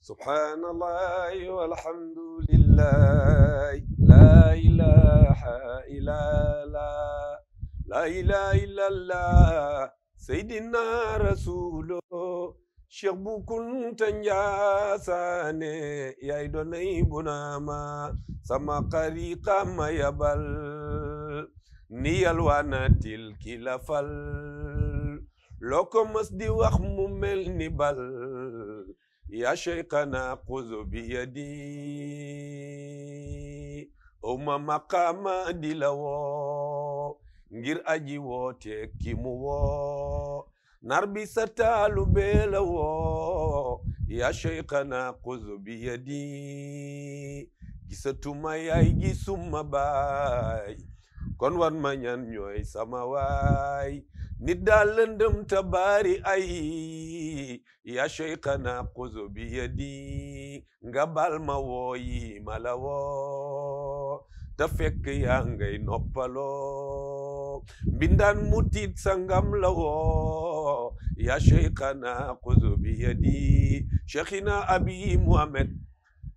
سبحان الله والحمد لله لا إله إلا الله لا إله إلا الله سيدنا رسول شيخ بو كنت نجاساني يا إدوني بناما سما قريقا ما يبل نيال وانا تلكي لفل لوكو مسدي وخ ممل نبل يا شيخنا خذ بيدي أما مقام دي لو ngir aji woote ki mu woo nar bi sa taalu bee la woo ya cheikhana xuzu bi yadi gisatuma yaay gisuma baay kon wan ma ñan ñooy sama waay nit daal lëndëm ta baari ay ya cheikhana xuzu bi yadi nga bal ma wooyi ma la woo ta fekk yaa ngay noppaloo mbindaan mutit sangam la woo ya cheikhana xuzu bi yadi cheikhina abi muhammad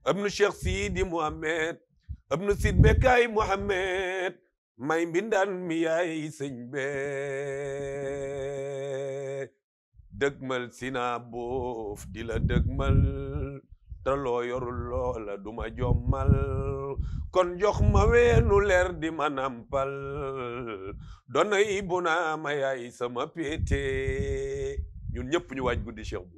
abnu cheikh sidi muhammad abnu sid bekay muhammad may mbindaan mi yaay sëñ be dëgmal sina boof di la dëgmal te loo yorul loola duma jommal kon jox ma weenu leer di ma nampal donay bu naa ma yaay sama péete ñun ñëpp ñu waaj guddi Cheikh bu